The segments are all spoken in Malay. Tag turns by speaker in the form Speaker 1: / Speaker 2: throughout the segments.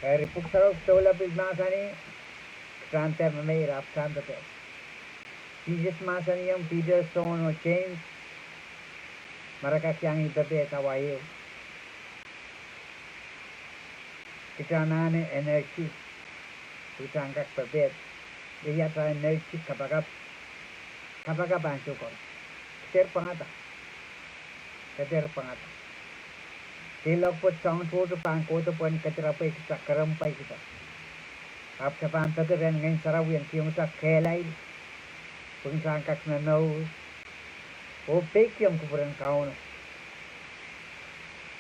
Speaker 1: Ripuksarak Sola Pismasani, Kranta Mamay Rapsantate. Jesus Masanium, Peter Stone or Chains, Marakakyang Itape Kawaii. Kitanane energy, Kitangak Pabet, the Yata energy Kapagap Ansukon, Ter Pangata, Kater Pangata. Tilok put sound for the Panko upon Katrape Sakaram Paikita. After Panther and Gansarawi and Kimuta Kelai, Punsankak Nose, O Pekium Kupuran Kaun.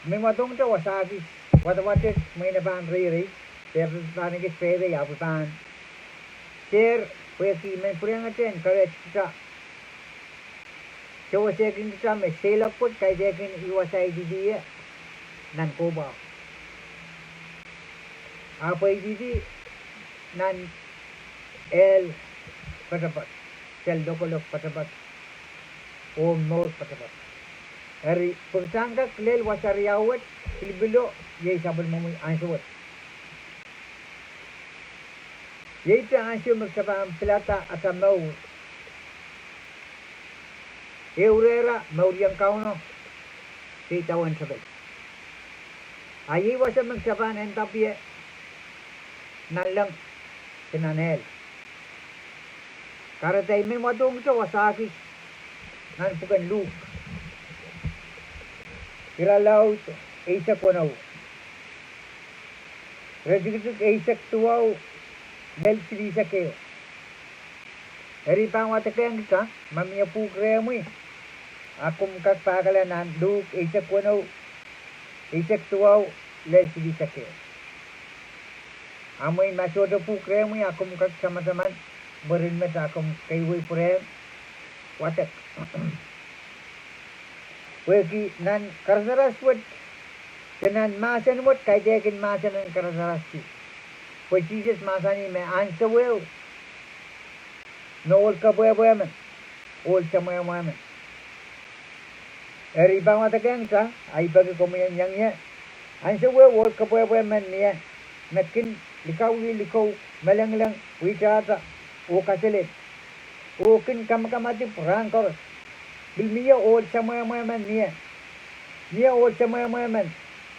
Speaker 1: Mimatunga Wasagi, what is made about really, there is planning it fair the Yaputan. Share where he may bring a ten courage to show a second some a sail of put Kajakin USID. Nan Koba. Apa ini nan el patapat, sel dokolok patapat, om nor patapat. Hari persangka klel wasariawat ilbilo ye sabun mamu ansawat. Ye ta ansu maksabam pelata atamau. Eurera mauriang kauno si tawan sabay. Ayi wasa magsaban en tapie nalang tinanel. Karatay may madong sa wasaki nan pukan luk. Iralaw ito, isa ko na. Redigituk isa tuwaw mel sirisa kayo. Eri pang watakayang kita, mamiya po kaya mo eh. Akum kakpakalanan luk isa ko na. Isek tuau lel sidi sakit. Amoy masuk ada pukre amoy aku muka sama-sama berin meta aku kaiway pure watak. Wegi nan karsaras wet tenan masan wet kaidekin masan nan karsaras ti. Pocises masani me answer well. No ol kaboy men. Ol chamay men. Eri bang mata kengsa, ai bagi komian yang ye. Anse we work kapoy men ye. Nakin likau melang wicata o kaselet. O kin kamati perang kor. Bilmiya ol chamay men ye. Ye ol chamay men.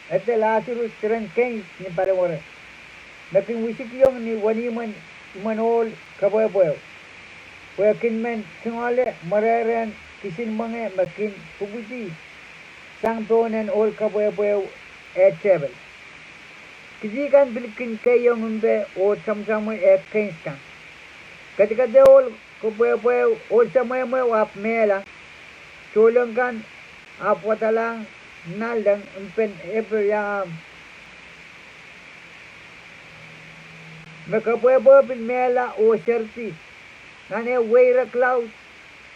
Speaker 1: Ete lasiru tren keng ni pare wore. Nakin wisik yung ni wani man ol kapoy. We kin men singole mareren kisin mange makin pubuti sang tonen ol kaboy table kijikan bilkin kayong umbe o samsamo kenskan ketika de ol kaboy ol samay wap mela tulungan apwatalang nalang umpen ebrayam makaboy bil mela o serti nane weira cloud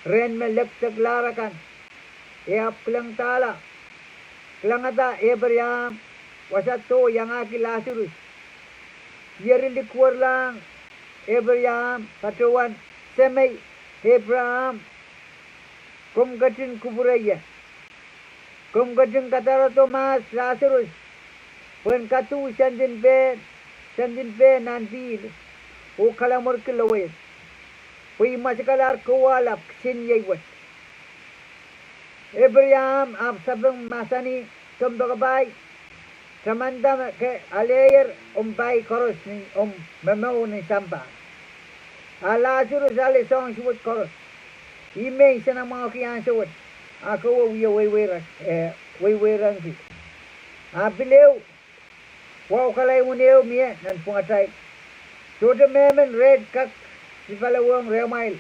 Speaker 1: Ren me leptek larakan. Ea pelang tala. Pelangata Abraham. Wasato yang aki Lazarus. Yerin dikuar lang. Abraham. Patuan. Semai. Abraham. Kum gajin kuburaya. Kum gajin katara Thomas Lazarus. Wen katu sandin be nanti. O kalamur kilawet. Wi masikalar kuwalap sin yaywat. Abraham ab sabang masani tumbagabay. Samandam ke alayer bay koros ni mamaw ni sampa. Lazarus ale song suwat koros. Ime sana mga kiyan suwat. Ako wayway si. Abilew. Wow kalay uniw miye nan pungatay. So the memen red kak si palawang remail.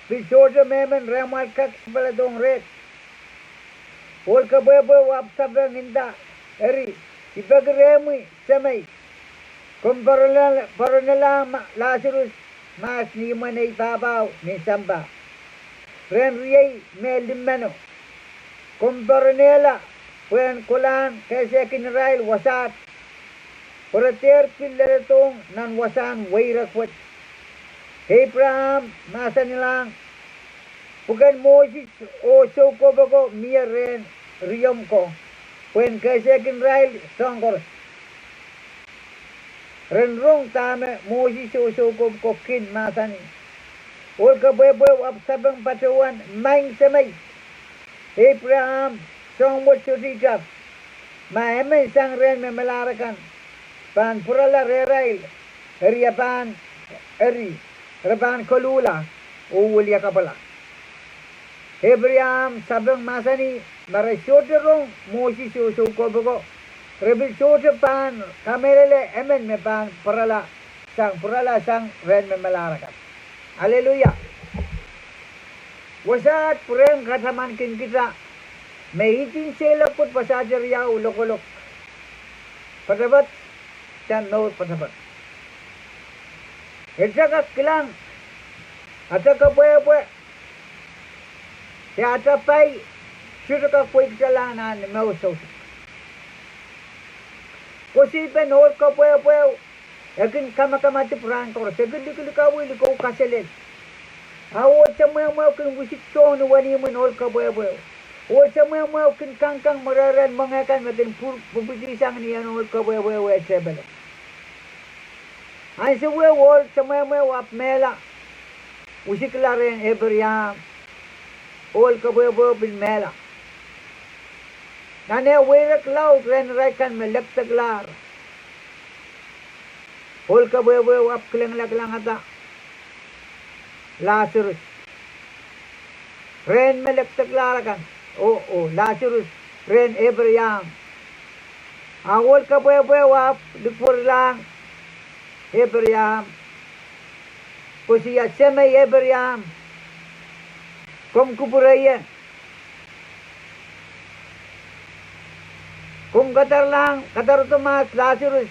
Speaker 1: Pisoda memen remail kak si paladong red. Ol kababo wap sabang ninda. Eri. Ipagremi samay. Kung paranala Lazarus mas ni manay babaw ni samba. Ren riyay melimano. Kung paranela wen kulan kaysa kinrail wasat. Purater pilaretong nan wasan wayrakwat. Abraham nasa nilang bukan Moses o soko bago miya ren riyom ko. Wen kaysa kinrail songkor. renrong tame Moses usukob kokin masani. Ol ka bebo ap sabang patuan maing semay. Abraham song what should he jab. Ma eme sang ren me melarakan. Pan purala rerail. Riapan eri. Reban kolula. Ulia kapala. Abraham sabang masani. Mara shoterong Moses usukob ko. Rebil shote pan kamerele emen me pan purala sang ren me melarakan. Haleluya. Wasat pureng kataman kin kita. May itin sila put pasajar yaw lokolok. Patabat dan no patabat. Ita ka kilang. Ata ka pwe. Ya ata pay. Sudah ka pwe jalanan mau sos. Kosi pen hol ka pwe. Yakin kama ti perang kor. Segel dikau kaselet. Awo mau kin wisit chon wani mun hol ka pwe. O mau kin kangkang meraran mengakan makin pupisi sang ni anu hol ka pwe sebel. Ay sewe wol mau ap mela. Wisit laren Abraham. Hol ka pwe bil mela. Nane werak lau ren raikan melek teglar. Hol ka pwe ap kelang ata. Lazarus. Ren melek teglar kan. Lazarus. Ren Abraham. Hol ka pwe ap dipur lang. Abraham. Kusiya semay Abraham. Kum kupuraya. Kum katar tumas Lazarus.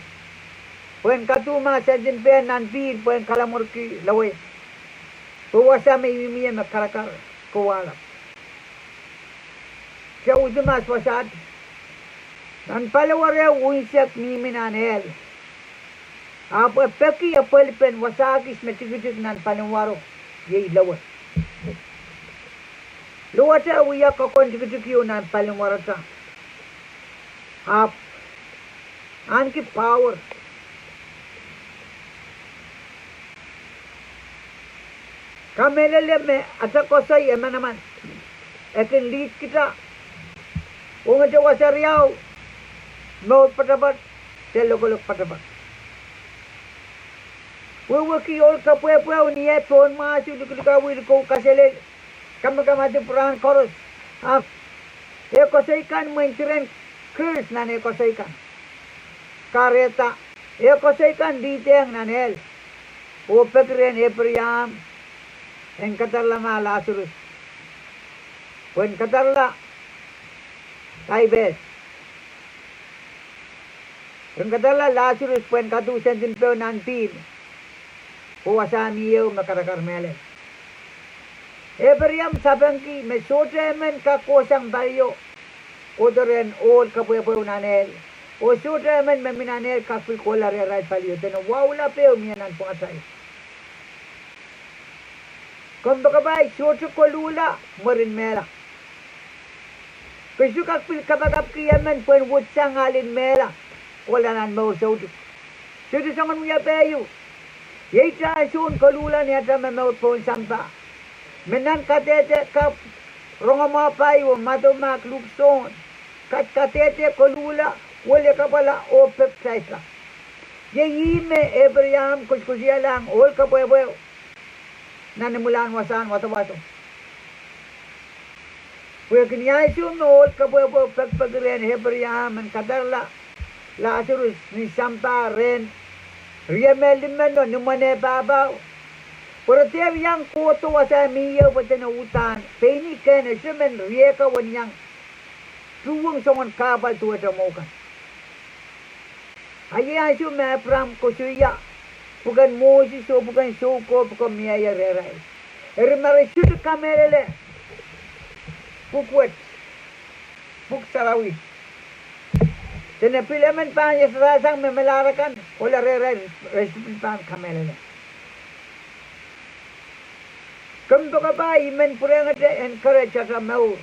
Speaker 1: Puen katuma sa jinpen nanpil puen kalamurki laway. Puwasa may imiyan makarakar kuwala. Siya utumas wasad. Nan palawara uinsak mimin anel. Apa peki apalpen wasagis metigitik nan palawaro. Yay laway. Luwata uya kakon tigitik yun nan palawarata. Anki power. Kamelele me asa kosay eman naman. Ekin lead kita. Unga jawa sariyaw. Maut patabat. Selogolog patabat. Wawaki ol kapwe niye pon masu dikawil ko kasele. Kamakamatin perang koros. Kosay kan menkiren Kurs na nekosaikan. Kareta. Ekosaikan diteng nanel. Upekren Abraham. En katarla ma Lazarus. Wen katarla. Taibes. En katarla Lazarus. Wen katu sentin peo nantin. Puwasami yeo makarakar mele. Abraham sabangki. Me sote men kakosang bayo. Odoren ol kapwe nanel. O sutra men meminanel kapil kola re right palio. Teno wawla peo miyanan pungasay. Kumba kabay sutra kolula morin mela. Kasi kapil kabagap kiyaman puen wutsang alin mela. Kola nan mau sautuk. Sutra sangan muya peyo. Yeita asun kolula niyata memau pun sampa. Menan katete kap rongamapay o matumak lukson. Katete kolula wala ka pala o peptide la. Yime Abraham kuskusiya lang ol ka pwe nanimulan wasan wato. Pwe kinyay sum ol ka pwe pagren Abraham and kadarla Lazarus ni sampa ren riemel meno numane babaw. Pero tiyaw yang kuto wasa miyo pati na utan. Peni kena semen rieka wanyang tuwang songon kabal tuwa sa mokan. Ayan siya may pram ko siya. Bukan Moses o bukan Soko, bukan Miyaya Reray. Erimari siya kamerele. Bukwet. Buksarawi. Sinapilaman pa niya sa rasang may malarakan. Wala Reray. Resipin pa ang kamerele. Kumto ka ba, imen pura nga encourage sa mau.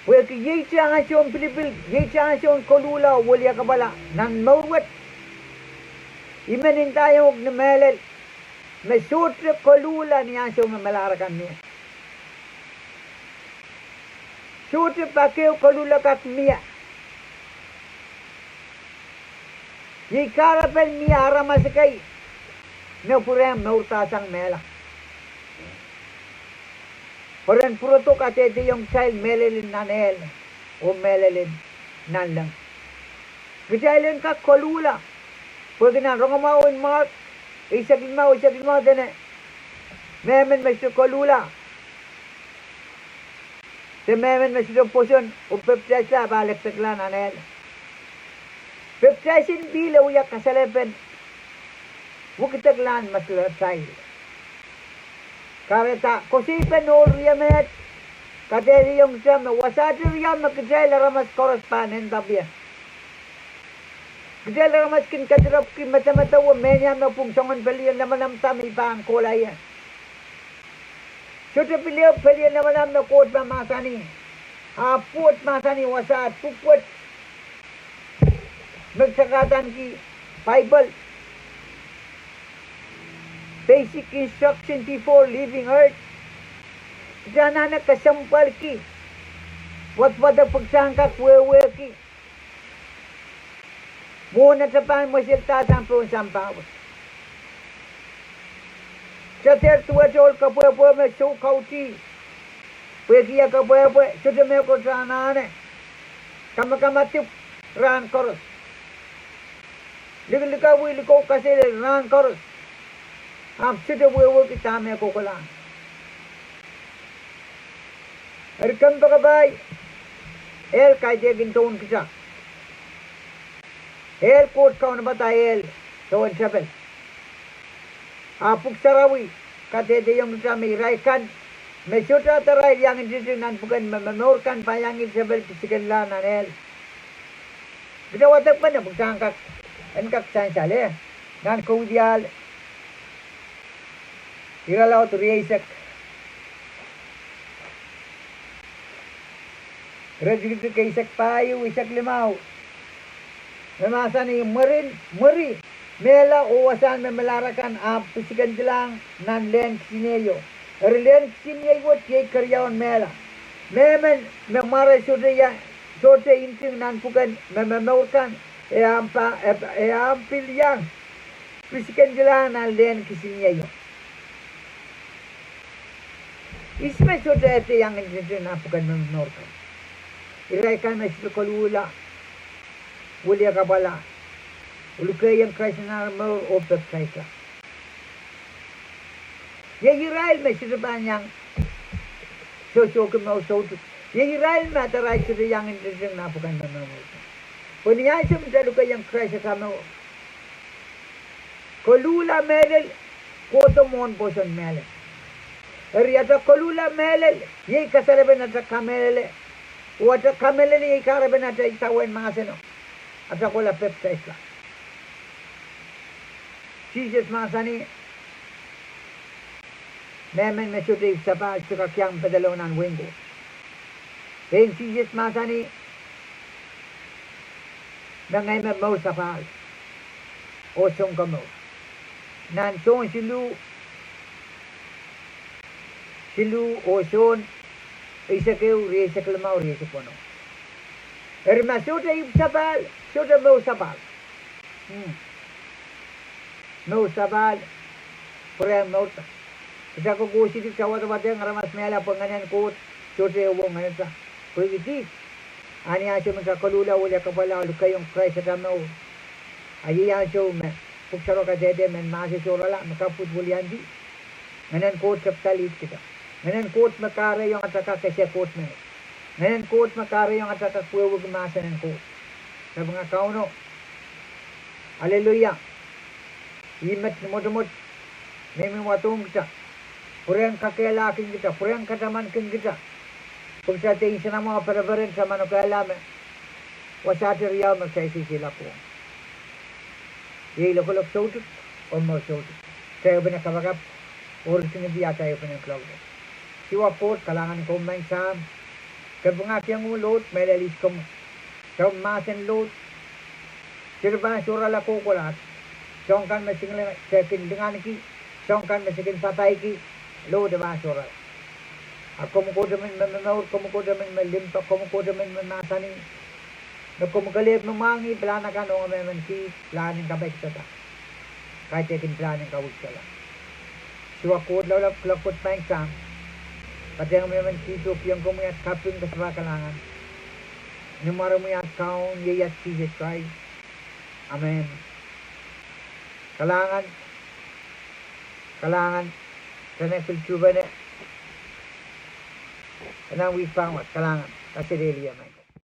Speaker 1: Wek ye cha chon pilipil ye cha chon kolula wolia kabala nan mawat imenin tayo ne melel me sutre kolula ni aso me melarakan ni sutre pakeo kolula kat mia ye karapel mia aramasakai ne purem no urtasang mela Horen puroto kate de yung child melelin nanel o melelin nanlang. Gijailin ka kolula. Pwede na rongamao in mark. Isagin mo dene. Memen mesyo kolula. Se memen mesyo poson o peptesa balik tegla nanel. Peptesin bila uyak kasalepen. Wukiteglan masla child. Kareta kosipen oriamet kaderi yung jam wasatir yam kjel ramas correspondent tabia kjel ramas kin kadrop ki mata wo menya no pungsongan belian namanam tami bang kolaya chote pilio belian namanam no kot ma masani put masani wasat puput magsakatan ki bible basic instruction before leaving earth. Jana na kasampal ki. Wat pada pagsangka kwe ki. Muna tapan mo silta sampun sampaw. Sa tertua chol kapwe me show kauti. Pwe kiya kapwe sudah me ko sana ne. Kama tip ran koros. Lika liko kasih ran koros. आप सिर्फ वो किताब में Coca Cola Arkham तो कबाई एल कायदे गिनतोन किसा एल कोट कौन बता एल तो शबल आप पुक्सरावी kate de yung kami raikan me chuta tarai yang indri nan bukan menurkan payangin sebel kisikan la nanel kita watak mana bukan kak enkak sansale nan kudial Iralau tu riaisak. Rajik ke isak payu, isak limau. Memasa ni meri. Mela owasan memelarakan pisikan jelang nan len sineyo. Len sineyo buat ye karyawan mela. Memen memara sudah inting nan bukan memenaurkan. Ampil yang pisikan jelang nan len sineyo. इसमें छोटे ऐसे yang इंद्रियों ना पकड़ में नोर कर इराइका में इसमें कलूला उलिया का बाला उलके yang Krishna mau opet Krishna ये Israel में सिर्फ yang so के mau so ये Israel में तेरा सिर्फ yang इंद्रियों ना पकड़ में नोर कर पुनिया से मुझे लुके yang Krishna mau कलूला मेरे को तो mon poson मेरे Riata kolula melel, ye kasare benata kamelele, wata kamelele ye kare benata itawen maseno, ata kola pepta isla. Jesus masani, memen mesuti sapa suka kiang pedalonan wingo. Ben Jesus masani, nangai me mau sapa, o song kamo, nan song Silu oson isakeu resaklama resakono. Erma soda ipsabal, soda mau sabal. Mau sabal, pura mau. Isa ko gosi di sawat wate ngaramas mela penganan kot, soda uang ngansa. Pergi ani aso masa kalula wala kapala lukayong price sa mau. Ayi aso me. Puksaro ka dede men masi sorala maka football yandi. Nganan kot kaptalit kita. Ngayon kot makara yung ataka kasi kot na. Ngayon kot makara yung ataka kuwa gumasa ng kot. Sa mga kauno. Hallelujah. Imat modumot. May watong kita. Purang kakailakin kita. Purang katamankin kita. Kung sa tingin siya na mga parabarin sa manukailaman. Wasati riyaw magsaisi sila po. Yay lakulok sautuk. O mo sautuk. Tayo ba nakabagap? Oras nga biya tayo pa ng cloud. Siwa po, kalangan ko man sa Kepengakian ulut, melelis kum. Kau masen lut. Sirban surala kukulat. Songkan mesing sekin dengan ki. Songkan mesikin patay ki. Lut ba sural. Ako mo ko damin mamaur, ko mo ko damin malimpa, ko mo ko damin mamasani. Ko mo kalip mamangi, plana ka nung maman ki, planin ka baik sa ta. Kahit yakin planin ka wag sala. Suwakod lawlap klakot pa yung sang. Pati ang maman ki, supiyang ko mo yat kapin ka sa kalangan. Numaro mo yat kaon, yayat Jesus Christ. Amen. Kalangan. Sana kultuba na. Kanang wipang wat kalangan. Kasi dili yaman.